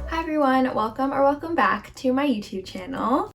Hi everyone, welcome back to my YouTube channel.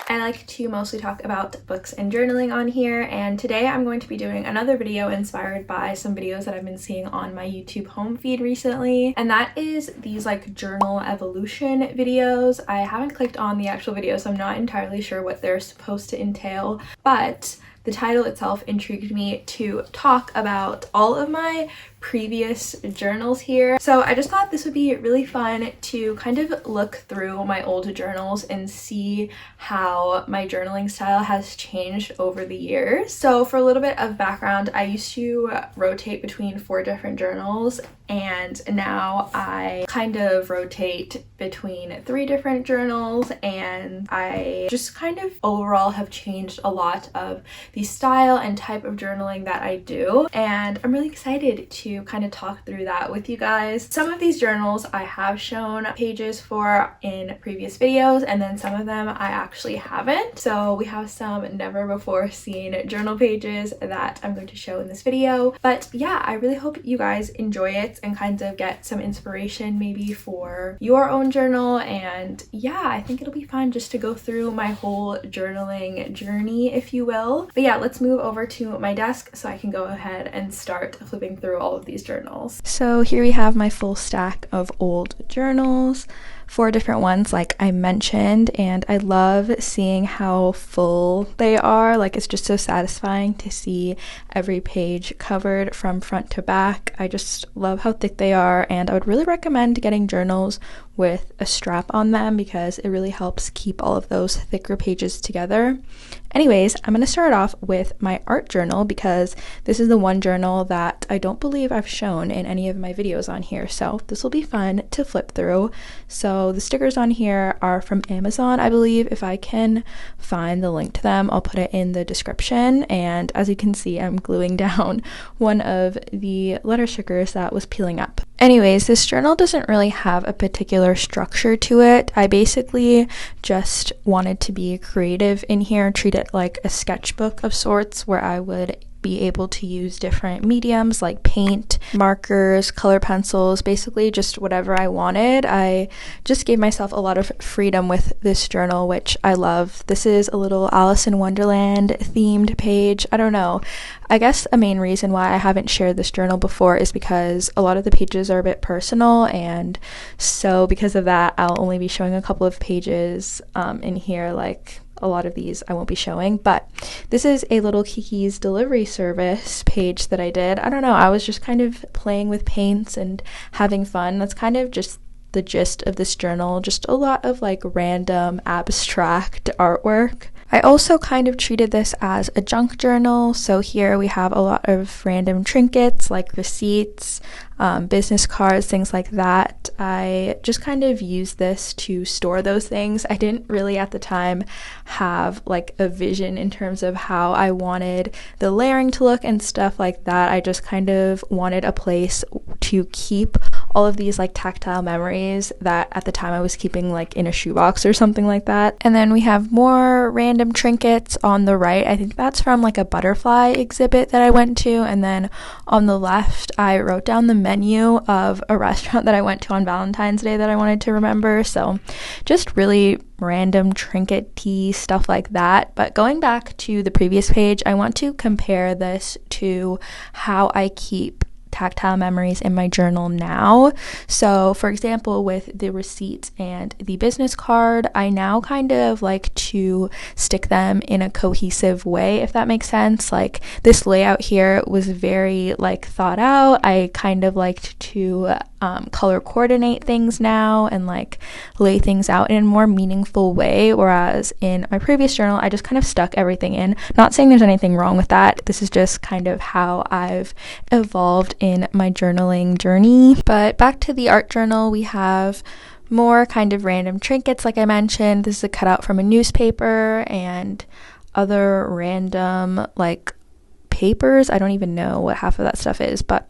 I like to mostly talk about books and journaling on here, and today I'm going to be doing another video inspired by some videos that I've been seeing on my YouTube home feed recently, and that is these like journal evolution videos. I haven't clicked on the actual video, so I'm not entirely sure what they're supposed to entail, but the title itself intrigued me to talk about all of my previous journals here. So I just thought this would be really fun to kind of look through my old journals and see how my journaling style has changed over the years. So for a little bit of background, I used to rotate between 4 different journals, and now I kind of rotate between 3 different journals, and I just kind of overall have changed a lot of the style and type of journaling that I do, and I'm really excited to kind of talk through that with you guys. Some of these journals I have shown pages for in previous videos, and then some of them I actually haven't. So we have some never before seen journal pages that I'm going to show in this video. But yeah, I really hope you guys enjoy it and kind of get some inspiration maybe for your own journal. And yeah, I think it'll be fun just to go through my whole journaling journey, if you will. But yeah, let's move over to my desk so I can go ahead and start flipping through all of these journals. So here we have my full stack of old journals, 4 different ones like I mentioned, and I love seeing how full they are. Like, it's just so satisfying to see every page covered from front to back. I just love how thick they are, and I would really recommend getting journals with a strap on them because it really helps keep all of those thicker pages together. Anyways, I'm going to start off with my art journal because this is the one journal that I don't believe I've shown in any of my videos on here, so this will be fun to flip through. So the stickers on here are from Amazon, I believe. If I can find the link to them, I'll put it in the description. And as you can see, I'm gluing down one of the letter stickers that was peeling up. Anyways, this journal doesn't really have a particular structure to it. I basically just wanted to be creative in here, treat it like a sketchbook of sorts where I would be able to use different mediums like paint, markers, color pencils, basically just whatever I wanted. I just gave myself a lot of freedom with this journal, which I love. This is a little Alice in Wonderland themed page. I don't know. I guess a main reason why I haven't shared this journal before is because a lot of the pages are a bit personal, and so because of that, I'll only be showing a couple of pages in here. Like, a lot of these I won't be showing, but this is a little Kiki's delivery service page that I did. I don't know, I was just kind of playing with paints and having fun. That's kind of just the gist of this journal, just a lot of like random abstract artwork. I also kind of treated this as a junk journal, so here we have a lot of random trinkets like receipts, business cards, things like that. I just kind of used this to store those things. I didn't really at the time have like a vision in terms of how I wanted the layering to look and stuff like that. I just kind of wanted a place to keep all of these like tactile memories that at the time I was keeping like in a shoebox or something like that. And then we have more random trinkets on the right. I think that's from like a butterfly exhibit that I went to. And then on the left, I wrote down the menu of a restaurant that I went to on Valentine's Day that I wanted to remember. So just really random trinket-y stuff like that. But going back to the previous page, I want to compare this to how I keep tactile memories in my journal now. So for example, with the receipts and the business card, I now kind of like to stick them in a cohesive way, if that makes sense. Like, this layout here was very like thought out. I kind of liked to color coordinate things now and like lay things out in a more meaningful way, whereas in my previous journal I just kind of stuck everything in. Not saying there's anything wrong with that, this is just kind of how I've evolved in my journaling journey. But back to the art journal, we have more kind of random trinkets like I mentioned. This is a cutout from a newspaper and other random like papers. I don't even know what half of that stuff is, but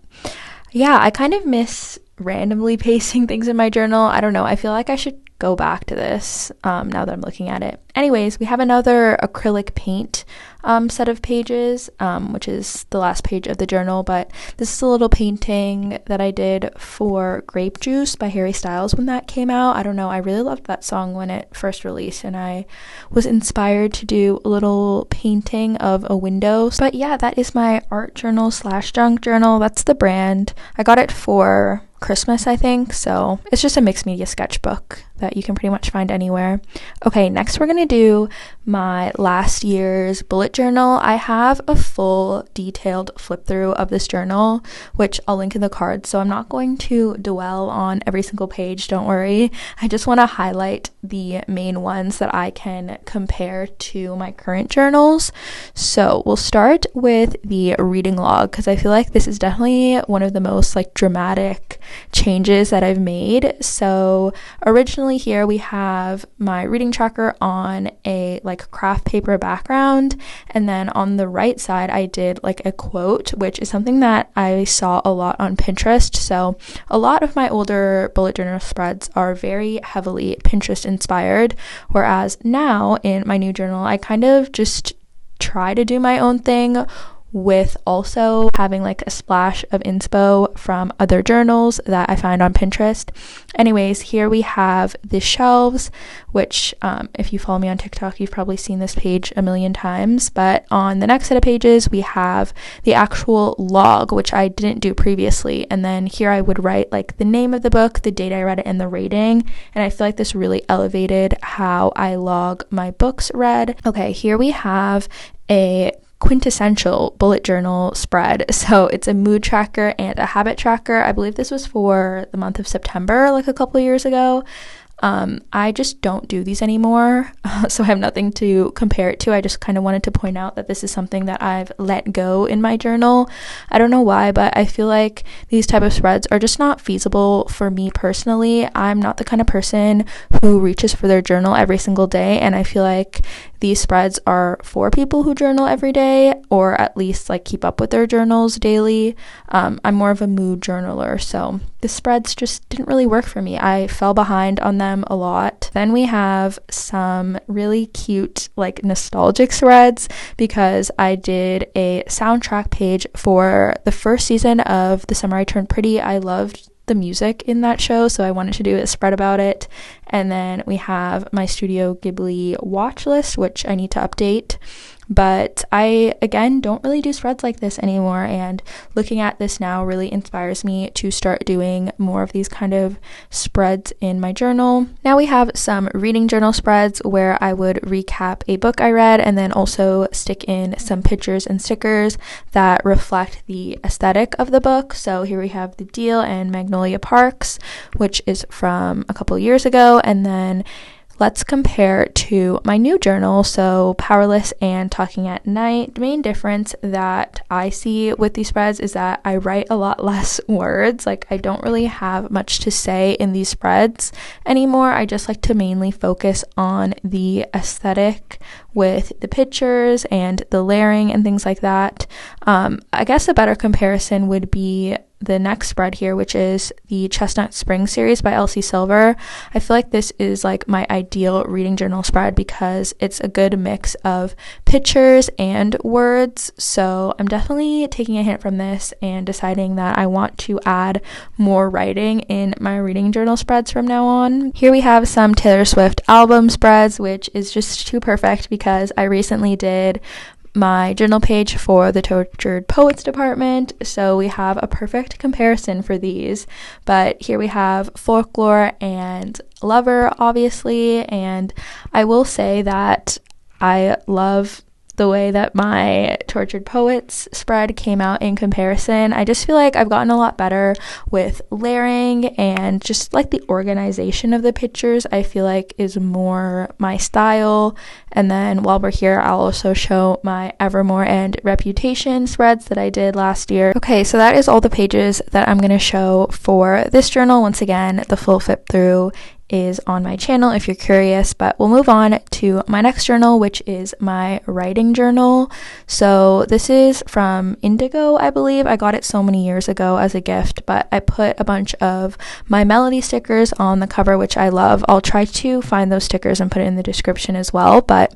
yeah, I kind of miss randomly pasting things in my journal. I don't know. I feel like I should go back to this now that I'm looking at it. Anyways, we have another acrylic paint set of pages, which is the last page of the journal, but this is a little painting that I did for Grape Juice by Harry Styles when that came out. I don't know, I really loved that song when it first released, and I was inspired to do a little painting of a window. But yeah, that is my art journal / junk journal. That's the brand. I got it for Christmas, I think, so it's just a mixed media sketchbook that you can pretty much find anywhere. Okay, next we're gonna do my last year's bullet journal. I have a full detailed flip through of this journal, which I'll link in the card, so I'm not going to dwell on every single page, don't worry. I just want to highlight the main ones that I can compare to my current journals. So we'll start with the reading log, because I feel like this is definitely one of the most like dramatic changes that I've made. So originally here we have my reading tracker on a like craft paper background, and then on the right side I did like a quote, which is something that I saw a lot on Pinterest. So a lot of my older bullet journal spreads are very heavily Pinterest inspired, whereas now in my new journal I kind of just try to do my own thing, with also having like a splash of inspo from other journals that I find on Pinterest. Anyways, here we have the shelves, which if you follow me on TikTok, you've probably seen this page a million times. But on the next set of pages, we have the actual log, which I didn't do previously. And then here I would write like the name of the book, the date I read it, and the rating. And I feel like this really elevated how I log my books read. Okay, here we have a quintessential bullet journal spread. So it's a mood tracker and a habit tracker. I believe this was for the month of September, like a couple of years ago. I just don't do these anymore, so I have nothing to compare it to. I just kind of wanted to point out that this is something that I've let go in my journal. I don't know why, but I feel like these type of spreads are just not feasible for me personally. I'm not the kind of person who reaches for their journal every single day, and I feel like these spreads are for people who journal every day, or at least like keep up with their journals daily. I'm more of a mood journaler, so the spreads just didn't really work for me. I fell behind on them a lot. Then we have some really cute like nostalgic spreads, because I did a soundtrack page for the first season of The Summer I Turned Pretty. I loved the music in that show, so I wanted to do a spread about it. And then we have my Studio Ghibli watch list, which I need to update. But I, again, don't really do spreads like this anymore, and looking at this now really inspires me to start doing more of these kind of spreads in my journal. Now we have some reading journal spreads where I would recap a book I read and then also stick in some pictures and stickers that reflect the aesthetic of the book. So here we have The Deal and Magnolia Parks, which is from a couple years ago, and then let's compare to my new journal, so Powerless and Talking at Night. The main difference that I see with these spreads is that I write a lot less words. Like, I don't really have much to say in these spreads anymore. I just like to mainly focus on the aesthetic with the pictures and the layering and things like that. I guess a better comparison would be the next spread here, which is the Chestnut Spring series by Elsie Silver. I feel like this is like my ideal reading journal spread because it's a good mix of pictures and words. So I'm definitely taking a hint from this and deciding that I want to add more writing in my reading journal spreads from now on. Here we have some Taylor Swift album spreads, which is just too perfect because I recently did my journal page for the Tortured Poets department, so we have a perfect comparison for these. But here we have Folklore and Lover, obviously, and I will say that I love the way that my Tortured Poets spread came out in comparison. I just feel like I've gotten a lot better with layering and just like the organization of the pictures. I feel like is more my style. And then while we're here, I'll also show my Evermore and Reputation spreads that I did last year. Okay, so that is all the pages that I'm going to show for this journal. Once again, the full flip through is on my channel if you're curious, but we'll move on to my next journal, which is my writing journal. So this is from Indigo, I believe. I got it so many years ago as a gift, but I put a bunch of my melody stickers on the cover, which I love. I'll try to find those stickers and put it in the description as well, but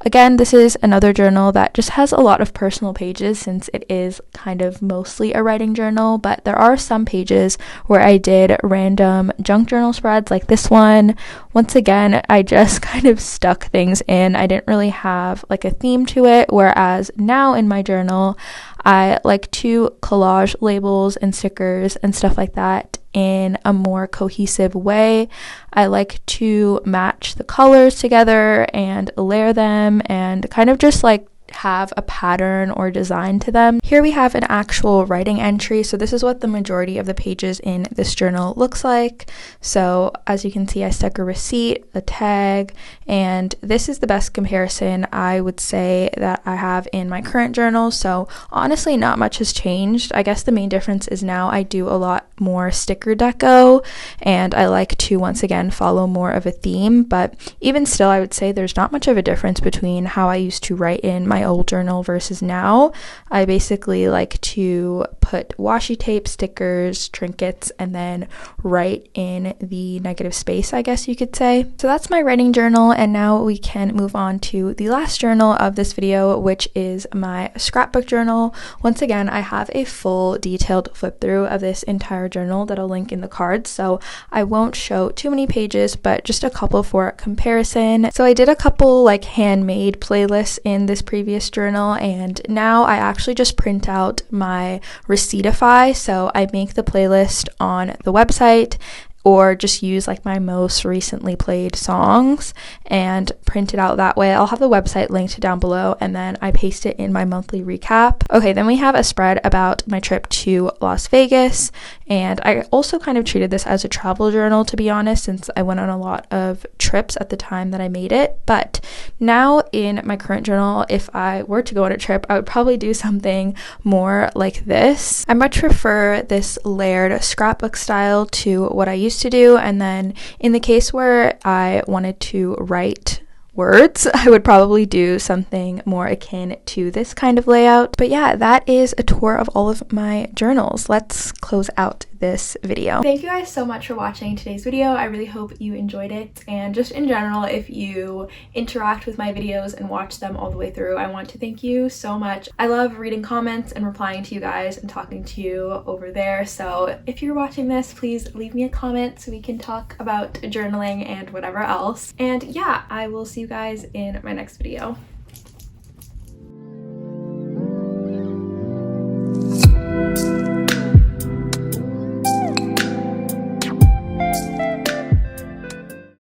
again, this is another journal that just has a lot of personal pages since it is kind of mostly a writing journal, but there are some pages where I did random junk journal spreads like this one. Once again, I just kind of stuck things in. I didn't really have like a theme to it, whereas now in my journal, I like to collage labels and stickers and stuff like that in a more cohesive way. I like to match the colors together and layer them and kind of just like have a pattern or design to them. Here we have an actual writing entry. So this is what the majority of the pages in this journal looks like. So as you can see, I stuck a receipt, a tag, and this is the best comparison I would say that I have in my current journal. So honestly, not much has changed. I guess the main difference is now I do a lot more sticker deco and I like to once again follow more of a theme, but even still I would say there's not much of a difference between how I used to write in my old journal versus now. I basically like to put washi tape, stickers, trinkets, and then write in the negative space, I guess you could say. So that's my writing journal, and now we can move on to the last journal of this video, which is my scrapbook journal. Once again, I have a full detailed flip through of this entire journal that I'll link in the cards, so I won't show too many pages, but just a couple for comparison. So I did a couple like handmade playlists in this previous journal, and now I actually just print out my receiptify, so I make the playlist on the website or just use like my most recently played songs and print it out that way. I'll have the website linked down below, and then I paste it in my monthly recap. Okay, then we have a spread about my trip to Las Vegas, and I also kind of treated this as a travel journal, to be honest, since I went on a lot of trips at the time that I made it. But now in my current journal, if I were to go on a trip, I would probably do something more like this. I much prefer this layered scrapbook style to what I used to do, and then in the case where I wanted to write words, I would probably do something more akin to this kind of layout. But yeah, that is a tour of all of my journals. Let's close out this video. Thank you guys so much for watching today's video. I really hope you enjoyed it, and just in general, if you interact with my videos and watch them all the way through, I want to thank you so much. I love reading comments and replying to you guys and talking to you over there, so if you're watching this, please leave me a comment so we can talk about journaling and whatever else. And yeah, I will see you guys in my next video.